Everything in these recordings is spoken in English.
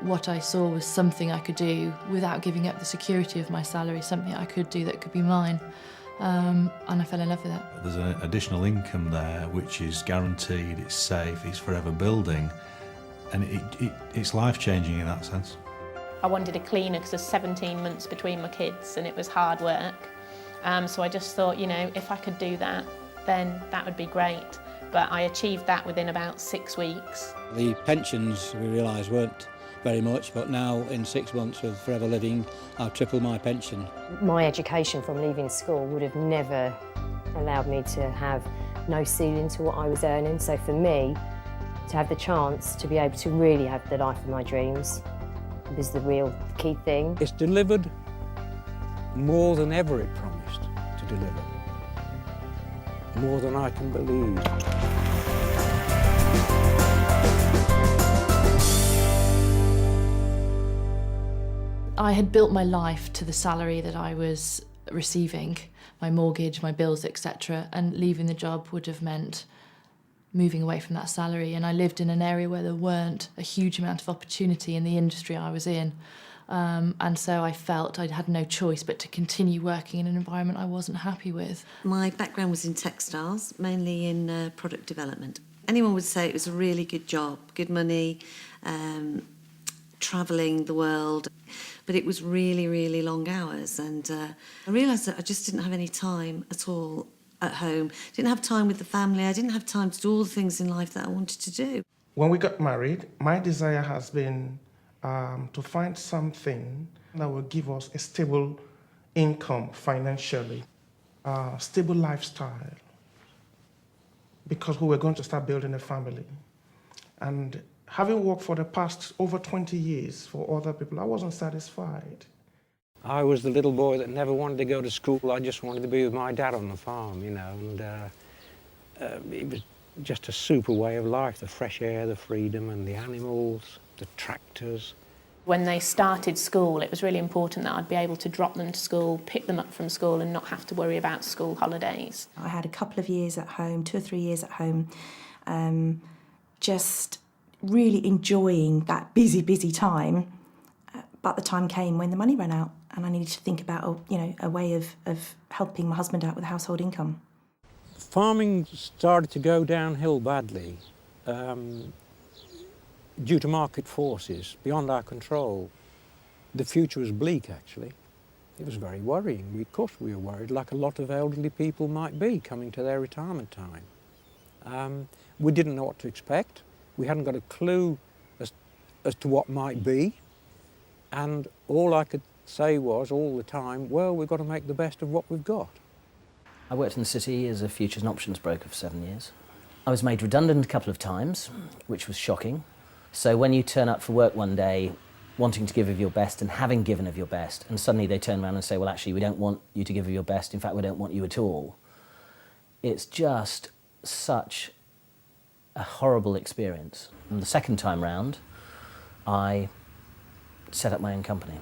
what I saw was something I could do without giving up the security of my salary, something I could do that could be mine. And I fell in love with it. There's an additional income there which is guaranteed, it's safe, it's forever building, and it's life-changing in that sense. I wanted a cleaner because there's 17 months between my kids and it was hard work. So I just thought, you know, if I could do that, then that would be great. But I achieved that within about 6 weeks. The pensions, we realised, weren't very much, but now in 6 months with Forever Living, I've tripled my pension. My education from leaving school would have never allowed me to have no ceiling to what I was earning. So for me, to have the chance to be able to really have the life of my dreams was the real key thing. It's delivered more than ever it promised to deliver. More than I can believe. I had built my life to the salary that I was receiving, my mortgage, my bills, etc., and leaving the job would have meant moving away from that salary. And I lived in an area where there weren't a huge amount of opportunity in the industry I was in. And so I felt I had no choice but to continue working in an environment I wasn't happy with. My background was in textiles, mainly in product development. Anyone would say it was a really good job, good money, travelling the world, but it was really, really long hours. And I realised that I just didn't have any time at all at home. Didn't have time with the family. I didn't have time to do all the things in life that I wanted to do. When we got married, my desire has been to find something that will give us a stable income financially, stable lifestyle, because we were going to start building a family. And having worked for the past over 20 years for other people, I wasn't satisfied. I was the little boy that never wanted to go to school. I just wanted to be with my dad on the farm, you know, and it was just a super way of life, the fresh air, the freedom, and the animals, the tractors. When they started school, it was really important that I'd be able to drop them to school, pick them up from school and not have to worry about school holidays. I had a couple of years at home, 2 or 3 years at home, just really enjoying that busy time. But the time came when the money ran out and I needed to think about, a way of helping my husband out with household income. Farming started to go downhill badly due to market forces beyond our control. The future was bleak, actually. It was very worrying. Of course we were worried, like a lot of elderly people might be coming to their retirement time. We didn't know what to expect. We hadn't got a clue as to what might be. And all I could say was, all the time, well, we've got to make the best of what we've got. I worked in the city as a futures and options broker for 7 years. I was made redundant a couple of times, which was shocking. So when you turn up for work one day, wanting to give of your best and having given of your best, and suddenly they turn around and say, well, actually, we don't want you to give of your best. In fact, we don't want you at all. It's just such a horrible experience. And the second time round, I set up my own company.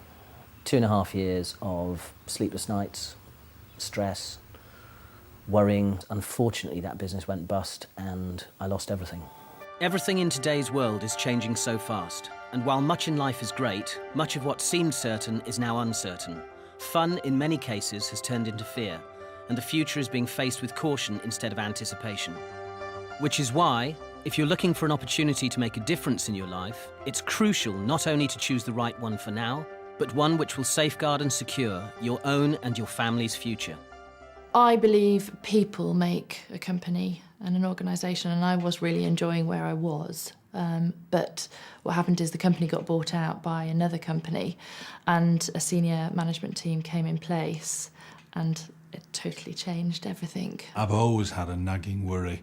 2.5 years of sleepless nights, stress, worrying. Unfortunately, that business went bust and I lost everything. Everything in today's world is changing so fast. And while much in life is great, much of what seemed certain is now uncertain. Fun, in many cases, has turned into fear, and the future is being faced with caution instead of anticipation. Which is why, if you're looking for an opportunity to make a difference in your life, it's crucial not only to choose the right one for now, but one which will safeguard and secure your own and your family's future. I believe people make a company and an organisation, and I was really enjoying where I was. But what happened is the company got bought out by another company and a senior management team came in place and it totally changed everything. I've always had a nagging worry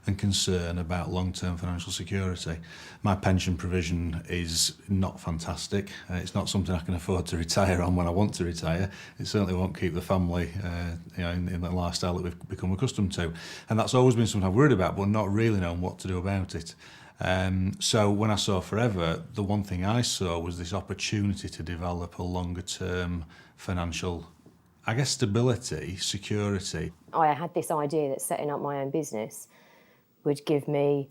and concern about long-term financial security. My pension provision is not fantastic. It's not something I can afford to retire on when I want to retire. It certainly won't keep the family in the lifestyle that we've become accustomed to. And that's always been something I've worried about, but not really known what to do about it. So when I saw Forever, the one thing I saw was this opportunity to develop a longer-term financial, I guess, stability, security. I had this idea that setting up my own business would give me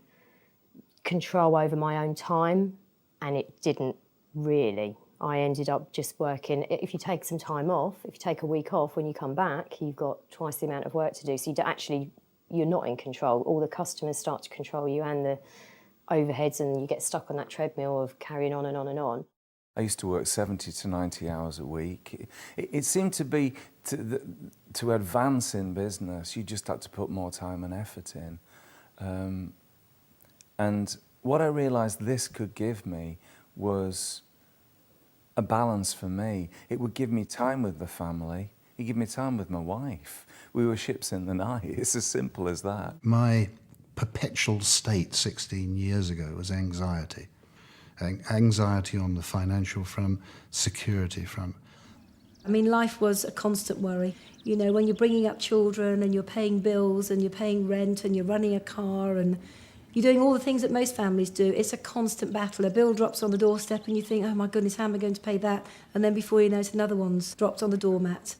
control over my own time, and it didn't really. I ended up just working, if you take some time off, if you take a week off, when you come back, you've got twice the amount of work to do. So you're not in control. All the customers start to control you and the overheads, and you get stuck on that treadmill of carrying on and on and on. I used to work 70 to 90 hours a week. It seemed to be, to advance in business, you just had to put more time and effort in. And what I realised this could give me was a balance for me. It would give me time with the family. It would give me time with my wife. We were ships in the night. It's as simple as that. My perpetual state 16 years ago was anxiety. Anxiety on the financial front, security front. I mean, life was a constant worry. You know, when you're bringing up children and you're paying bills and you're paying rent and you're running a car and you're doing all the things that most families do, it's a constant battle. A bill drops on the doorstep and you think, oh my goodness, how am I going to pay that? And then before you know it, another one's dropped on the doormat.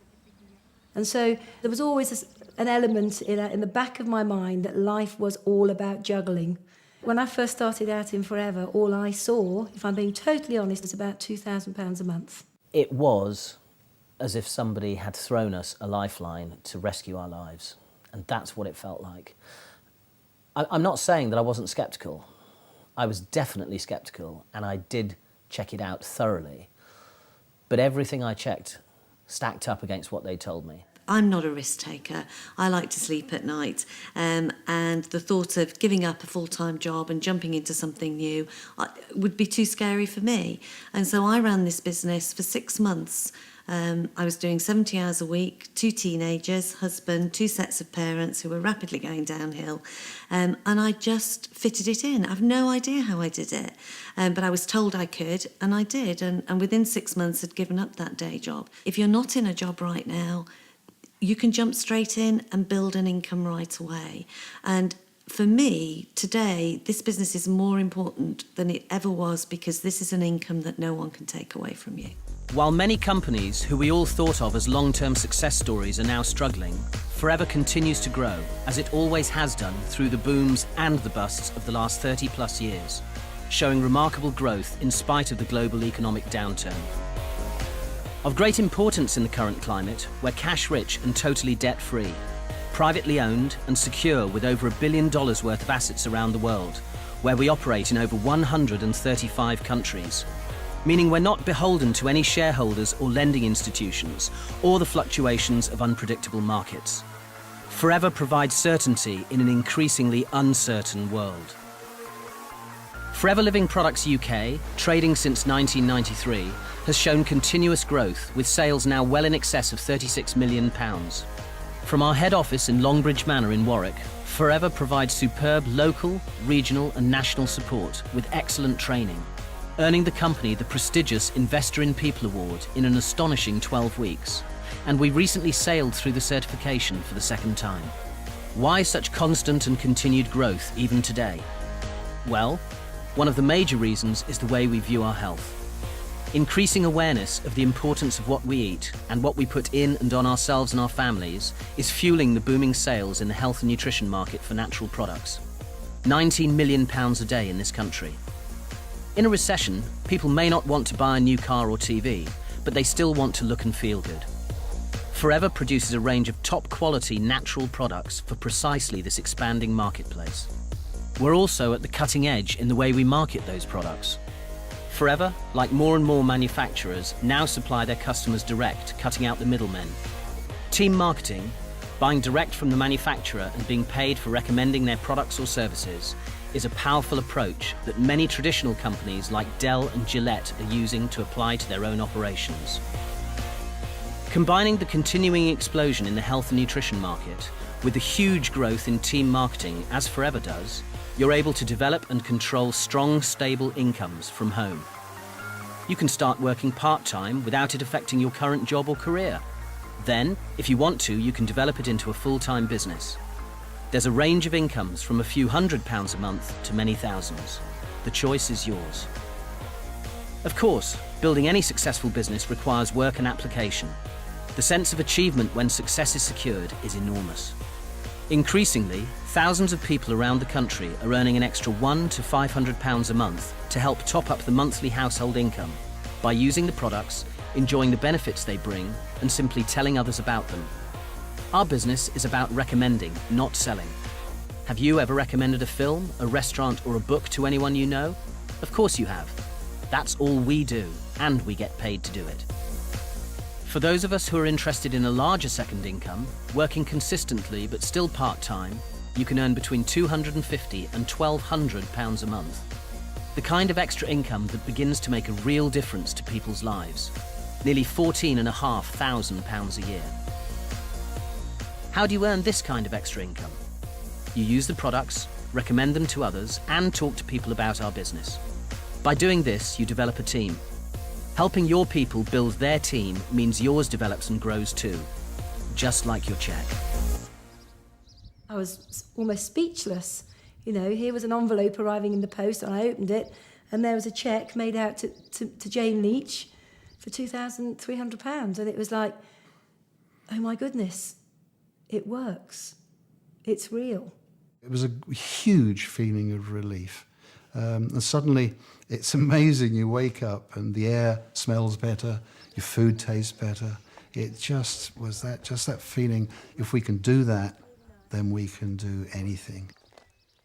And so there was always an element in the back of my mind that life was all about juggling. When I first started out in Forever, all I saw, if I'm being totally honest, was about £2,000 a month. It was as if somebody had thrown us a lifeline to rescue our lives. And that's what it felt like. I'm not saying that I wasn't sceptical. I was definitely sceptical, and I did check it out thoroughly. But everything I checked stacked up against what they told me. I'm not a risk taker. I like to sleep at night, and the thought of giving up a full-time job and jumping into something new would be too scary for me. And so I ran this business for 6 months. I was doing 70 hours a week, 2 teenagers, husband, 2 sets of parents who were rapidly going downhill, and I just fitted it in. I've no idea how I did it, but I was told I could, and I did, and within 6 months had given up that day job. If you're not in a job right now, you can jump straight in and build an income right away. And for me, today, this business is more important than it ever was, because this is an income that no one can take away from you. While many companies who we all thought of as long-term success stories are now struggling, Forever continues to grow, as it always has done through the booms and the busts of the last 30+ years, showing remarkable growth in spite of the global economic downturn. Of great importance in the current climate, we're cash-rich and totally debt-free, privately owned and secure with over $1 billion worth of assets around the world, where we operate in over 135 countries, meaning we're not beholden to any shareholders or lending institutions or the fluctuations of unpredictable markets. Forever provides certainty in an increasingly uncertain world. Forever Living Products UK, trading since 1993, has shown continuous growth, with sales now well in excess of £36 million. From our head office in Longbridge Manor in Warwick, Forever provides superb local, regional and national support with excellent training, earning the company the prestigious Investor in People Award in an astonishing 12 weeks. And we recently sailed through the certification for the 2nd time. Why such constant and continued growth even today? Well, one of the major reasons is the way we view our health. Increasing awareness of the importance of what we eat and what we put in and on ourselves and our families is fueling the booming sales in the health and nutrition market for natural products. £19 million a day in this country. In a recession, people may not want to buy a new car or TV, but they still want to look and feel good. Forever produces a range of top-quality natural products for precisely this expanding marketplace. We're also at the cutting edge in the way we market those products. Forever, like more and more manufacturers, now supply their customers direct, cutting out the middlemen. Team marketing, buying direct from the manufacturer and being paid for recommending their products or services, is a powerful approach that many traditional companies like Dell and Gillette are using to apply to their own operations. Combining the continuing explosion in the health and nutrition market with the huge growth in team marketing, as Forever does, you're able to develop and control strong, stable incomes from home. You can start working part-time without it affecting your current job or career. Then, if you want to, you can develop it into a full-time business. There's a range of incomes from a few £100s a month to many thousands. The choice is yours. Of course, building any successful business requires work and application. The sense of achievement when success is secured is enormous. Increasingly, Thousands of people around the country are earning an extra £100 to £500 a month to help top up the monthly household income by using the products, enjoying the benefits they bring, and simply telling others about them. Our business is about recommending, not selling. Have you ever recommended a film, a restaurant, or a book to anyone you know? Of course you have. That's all we do, and we get paid to do it. For those of us who are interested in a larger second income, working consistently but still part-time, you can earn between £250 and £1,200 a month. The kind of extra income that begins to make a real difference to people's lives. Nearly £14,500 a year. How do you earn this kind of extra income? You use the products, recommend them to others, and talk to people about our business. By doing this, you develop a team. Helping your people build their team means yours develops and grows too, just like your cheque. I was almost speechless. You know, here was an envelope arriving in the post, and I opened it, and there was a cheque made out to Jane Leach for £2,300. And it was like, oh my goodness, it works. It's real. It was a huge feeling of relief. And suddenly, it's amazing. You wake up and the air smells better, your food tastes better. It just was that feeling, if we can do that, then we can do anything.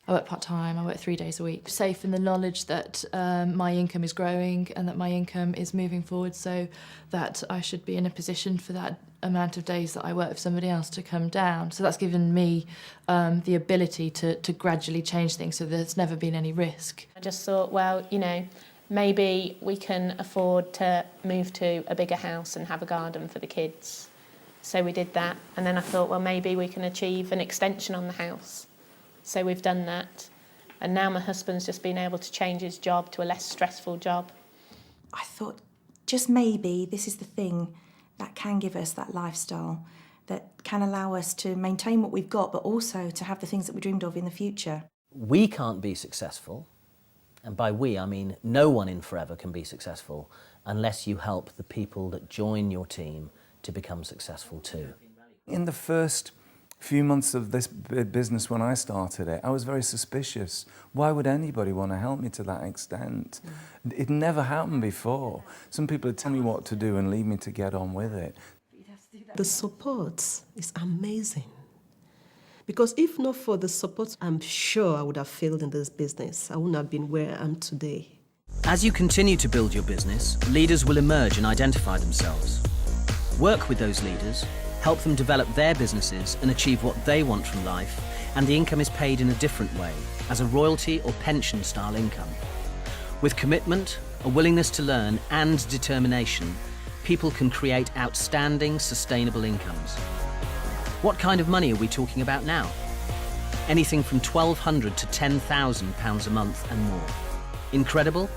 I work part-time, I work 3 days a week. Safe in the knowledge that my income is growing and that my income is moving forward, so that I should be in a position for that amount of days that I work for somebody else to come down. So that's given me the ability to gradually change things, so there's never been any risk. I just thought, well, you know, maybe we can afford to move to a bigger house and have a garden for the kids. So we did that, and then I thought, well, maybe we can achieve an extension on the house. So we've done that, and now my husband's just been able to change his job to a less stressful job. I thought, just maybe this is the thing that can give us that lifestyle, that can allow us to maintain what we've got, but also to have the things that we dreamed of in the future. We can't be successful, and by we I mean no one in Forever can be successful unless you help the people that join your team to become successful too. In the first few months of this business when I started it, I was very suspicious. Why would anybody want to help me to that extent? It never happened before. Some people would tell me what to do and leave me to get on with it. The support is amazing. Because if not for the support, I'm sure I would have failed in this business. I wouldn't have been where I am today. As you continue to build your business, leaders will emerge and identify themselves. Work with those leaders, help them develop their businesses and achieve what they want from life, and the income is paid in a different way, as a royalty or pension style income. With commitment, a willingness to learn and determination, people can create outstanding, sustainable incomes. What kind of money are we talking about now? Anything from £1,200 to £10,000 a month and more. Incredible?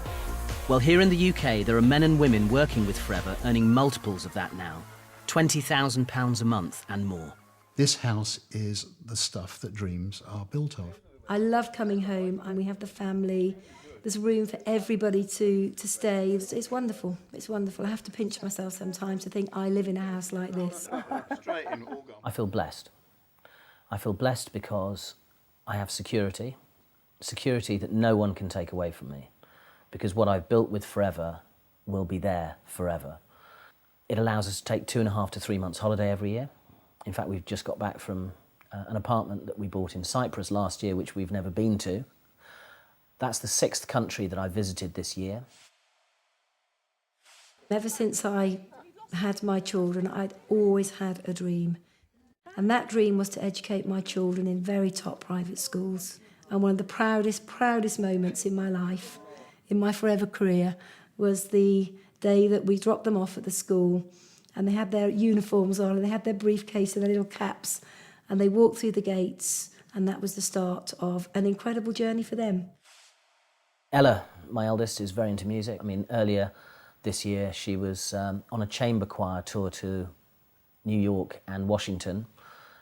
Well, here in the UK, there are men and women working with Forever earning multiples of that now. £20,000 a month and more. This house is the stuff that dreams are built of. I love coming home, and we have the family. There's room for everybody to stay. It's wonderful. It's wonderful. I have to pinch myself sometimes to think I live in a house like this. I feel blessed. I feel blessed because I have security that no one can take away from me, because what I've built with Forever will be there forever. It allows us to take 2.5 to 3 months holiday every year. In fact, we've just got back from an apartment that we bought in Cyprus last year, which we've never been to. That's the 6th country that I visited this year. Ever since I had my children, I'd always had a dream. And that dream was to educate my children in very top private schools. And one of the proudest moments in my life, in my Forever career, was the day that we dropped them off at the school, and they had their uniforms on, and they had their briefcase and their little caps, and they walked through the gates, and that was the start of an incredible journey for them. Ella, my eldest, is very into music. I mean, earlier this year she was on a chamber choir tour to New York and Washington,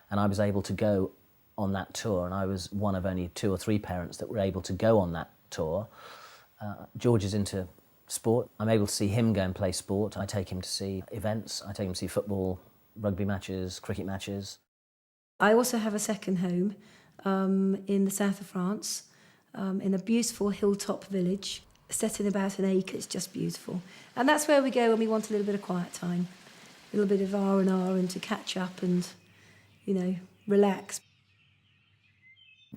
and I was able to go on that tour, and I was one of only 2 or 3 parents that were able to go on that tour. George is into sport. I'm able to see him go and play sport. I take him to see events. I take him to see football, rugby matches, cricket matches. I also have a second home. in the south of France, in a beautiful hilltop village, set in about an acre. It's just beautiful. And that's where we go when we want a little bit of quiet time, a little bit of R&R and to catch up and, you know, relax.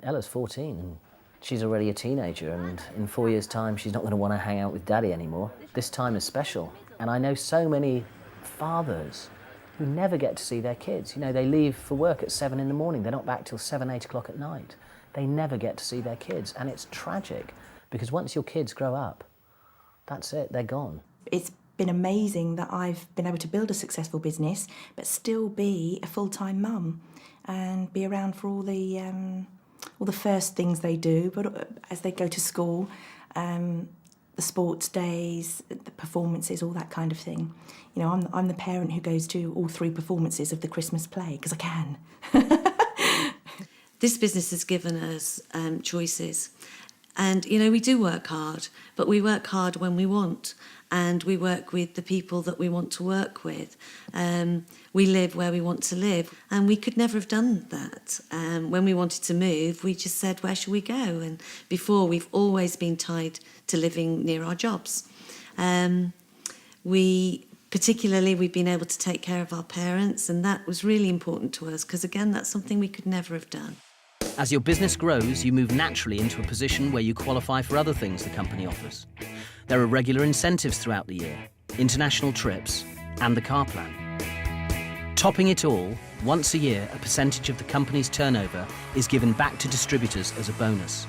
Ella's 14 and she's already a teenager, and in 4 years' time she's not going to want to hang out with Daddy anymore. This time is special, and I know so many fathers who never get to see their kids. You know, they leave for work at 7 in the morning, they're not back till 7, 8 o'clock at night. They never get to see their kids, and it's tragic, because once your kids grow up, that's it, they're gone. It's been amazing that I've been able to build a successful business, but still be a full-time mum and be around for all the first things they do, but as they go to school, the sports days, the performances, all that kind of thing. You know, I'm the parent who goes to all 3 performances of the Christmas play, because I can. This business has given us choices. And, you know, we do work hard, but we work hard when we want, and we work with the people that we want to work with. We live where we want to live, and we could never have done that. When we wanted to move, we just said, where shall we go? And before, we've always been tied to living near our jobs. We've been able to take care of our parents, and that was really important to us, because, again, that's something we could never have done. As your business grows, you move naturally into a position where you qualify for other things the company offers. There are regular incentives throughout the year, international trips, and the car plan. Topping it all, once a year, a percentage of the company's turnover is given back to distributors as a bonus,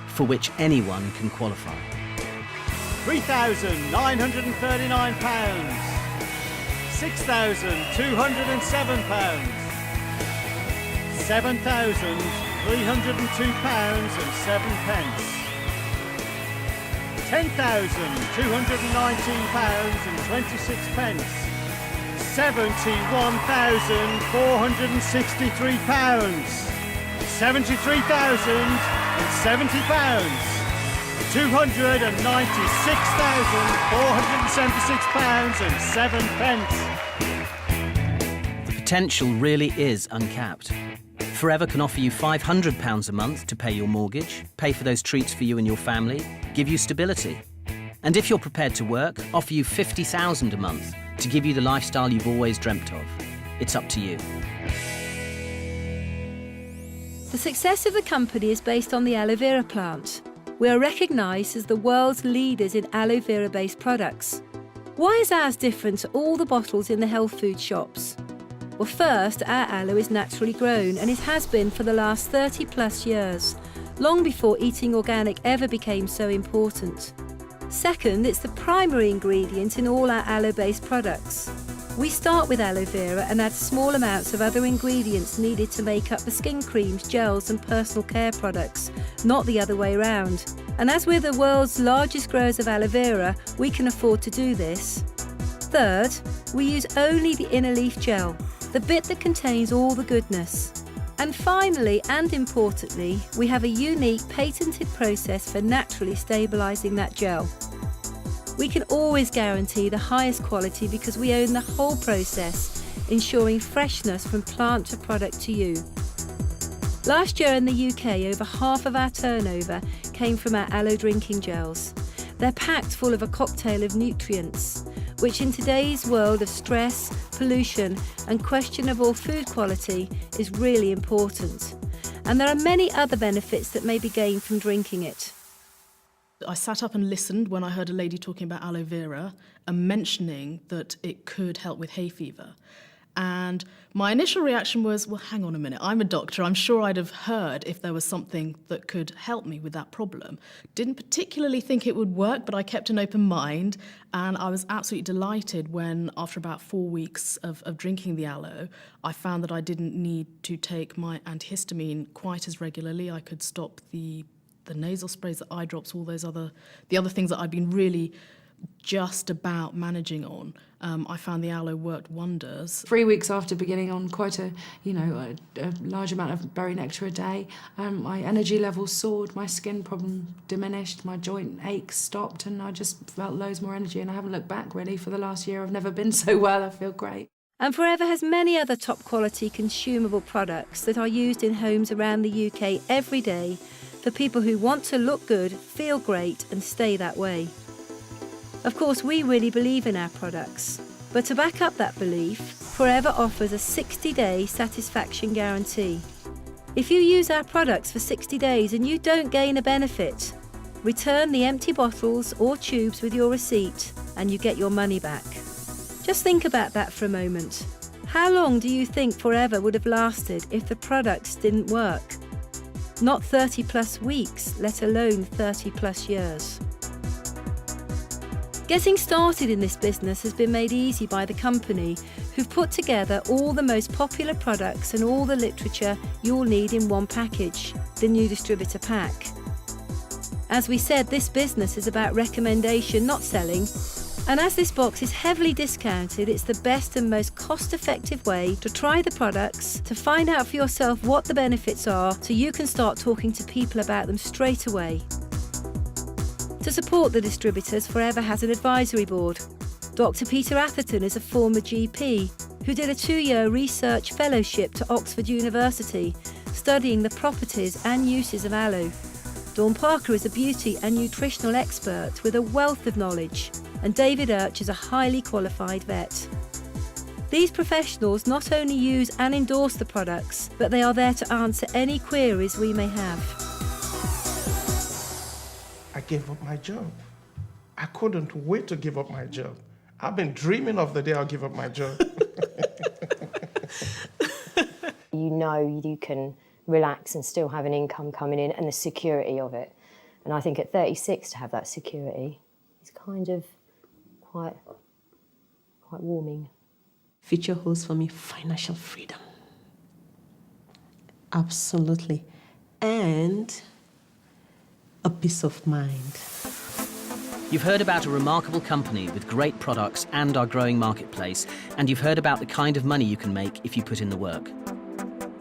for which anyone can qualify. £3,939, £6,207, £7,302.07, £10,219.26, £71,463, £73,070, £296,476.07. The potential really is uncapped. Forever can offer you £500 a month to pay your mortgage, pay for those treats for you and your family, give you stability. And if you're prepared to work, offer you £50,000 a month to give you the lifestyle you've always dreamt of. It's up to you. The success of the company is based on the aloe vera plant. We are recognised as the world's leaders in aloe vera-based products. Why is ours different to all the bottles in the health food shops? Well, first, our aloe is naturally grown, and it has been for the last 30 plus years, long before eating organic ever became so important. Second, it's the primary ingredient in all our aloe-based products. We start with aloe vera and add small amounts of other ingredients needed to make up the skin creams, gels and personal care products, not the other way around. And as we're the world's largest growers of aloe vera, we can afford to do this. Third, we use only the inner leaf gel, the bit that contains all the goodness. And finally, and importantly, we have a unique patented process for naturally stabilising that gel. We can always guarantee the highest quality because we own the whole process, ensuring freshness from plant to product to you. Last year in the UK, over half of our turnover came from our aloe drinking gels. They're packed full of a cocktail of nutrients, which in today's world of stress, pollution and questionable food quality is really important. And there are many other benefits that may be gained from drinking it. I sat up and listened when I heard a lady talking about aloe vera and mentioning that it could help with hay fever. And my initial reaction was, well, hang on a minute, I'm a doctor, I'm sure I'd have heard if there was something that could help me with that problem. Didn't particularly think it would work, but I kept an open mind, and I was absolutely delighted when, after about 4 weeks of drinking the aloe, I found that I didn't need to take my antihistamine quite as regularly. I could stop the nasal sprays, the eye drops, all those the other things that I'd been really just about managing on. I found the aloe worked wonders. 3 weeks after beginning on quite a large amount of berry nectar a day, my energy levels soared, my skin problem diminished, my joint aches stopped, and I just felt loads more energy, and I haven't looked back really for the last year. I've never been so well. I feel great. And Forever has many other top quality consumable products that are used in homes around the UK every day for people who want to look good, feel great and stay that way. Of course, we really believe in our products, but to back up that belief, Forever offers a 60-day satisfaction guarantee. If you use our products for 60 days and you don't gain a benefit, return the empty bottles or tubes with your receipt and you get your money back. Just think about that for a moment. How long do you think Forever would have lasted if the products didn't work? Not 30 plus weeks, let alone 30 plus years. Getting started in this business has been made easy by the company, who've put together all the most popular products and all the literature you'll need in one package, the new distributor pack. As we said, this business is about recommendation, not selling. And as this box is heavily discounted, it's the best and most cost-effective way to try the products, to find out for yourself what the benefits are, so you can start talking to people about them straight away. To support the distributors, Forever has an advisory board. Dr. Peter Atherton is a former GP who did a 2-year research fellowship to Oxford University, studying the properties and uses of aloe. Dawn Parker is a beauty and nutritional expert with a wealth of knowledge, and David Urch is a highly qualified vet. These professionals not only use and endorse the products, but they are there to answer any queries we may have. I gave up my job. I couldn't wait to give up my job. I've been dreaming of the day I'll give up my job. You know you can relax and still have an income coming in and the security of it. And I think at 36 to have that security is kind of quite warming. Future holds for me financial freedom. Absolutely. And a peace of mind. You've heard about a remarkable company with great products and our growing marketplace, and you've heard about the kind of money you can make if you put in the work.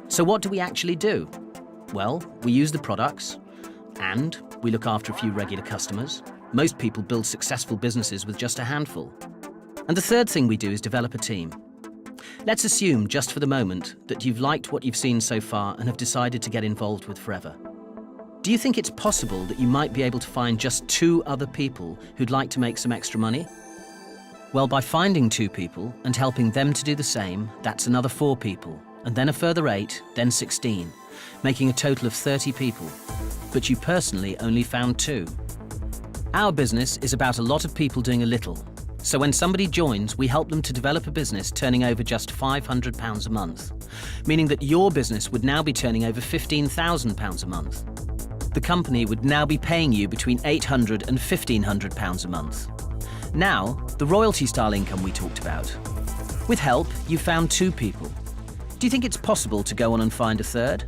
So what do we actually do? Well, we use the products, and we look after a few regular customers. Most people build successful businesses with just a handful. And the third thing we do is develop a team. Let's assume, just for the moment, that you've liked what you've seen so far and have decided to get involved with Forever. Do you think it's possible that you might be able to find just 2 other people who'd like to make some extra money? Well, by finding 2 people and helping them to do the same, that's another 4 people, and then a further 8, then 16, making a total of 30 people. But you personally only found 2. Our business is about a lot of people doing a little. So when somebody joins, we help them to develop a business turning over just £500 a month, meaning that your business would now be turning over £15,000 a month. The company would now be paying you between £800 and £1,500 a month. Now, the royalty-style income we talked about. With help, you found 2 people. Do you think it's possible to go on and find a third?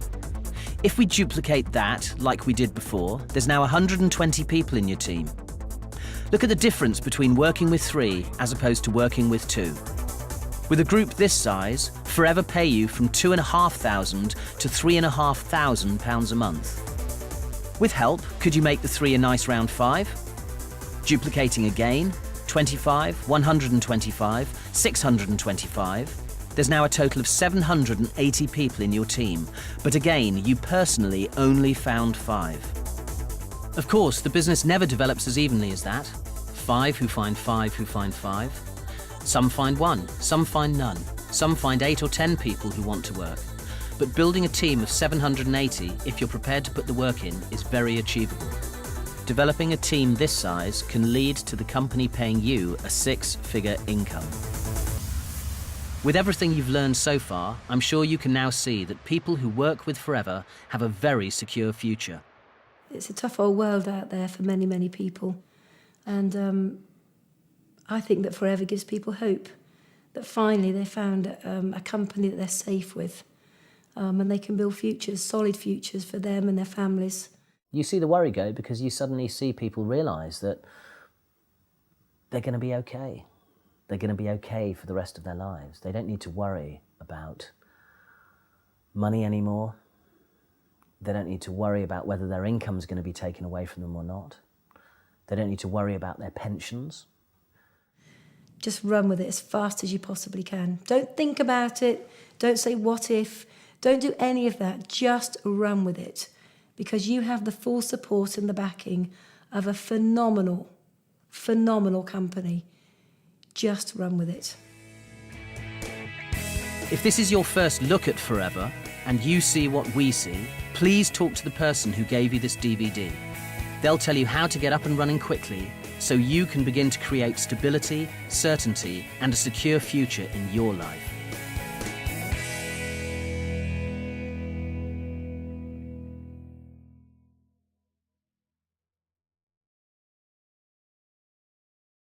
If we duplicate that, like we did before, there's now 120 people in your team. Look at the difference between working with 3 as opposed to working with 2. With a group this size, Forever pay you from £2,500 to £3,500 a month. With help, could you make the 3 a nice round 5? Duplicating again, 25, 125, 625. There's now a total of 780 people in your team, but again, you personally only found 5. Of course, the business never develops as evenly as that. 5 who find 5 who find 5. Some find 1, some find none. Some find 8 or 10 people who want to work. But building a team of 780, if you're prepared to put the work in, is very achievable. Developing a team this size can lead to the company paying you a 6-figure income. With everything you've learned so far, I'm sure you can now see that people who work with Forever have a very secure future. It's a tough old world out there for many, many people. And I think that Forever gives people hope, that finally they found a company that they're safe with, and they can build futures, solid futures for them and their families. You see the worry go because you suddenly see people realise that they're going to be okay. They're going to be okay for the rest of their lives. They don't need to worry about money anymore. They don't need to worry about whether their income is going to be taken away from them or not. They don't need to worry about their pensions. Just run with it as fast as you possibly can. Don't think about it. Don't say what if. Don't do any of that. Just run with it, because you have the full support and the backing of a phenomenal, phenomenal company. Just run with it. If this is your first look at Forever and you see what we see, please talk to the person who gave you this DVD. They'll tell you how to get up and running quickly so you can begin to create stability, certainty, and a secure future in your life.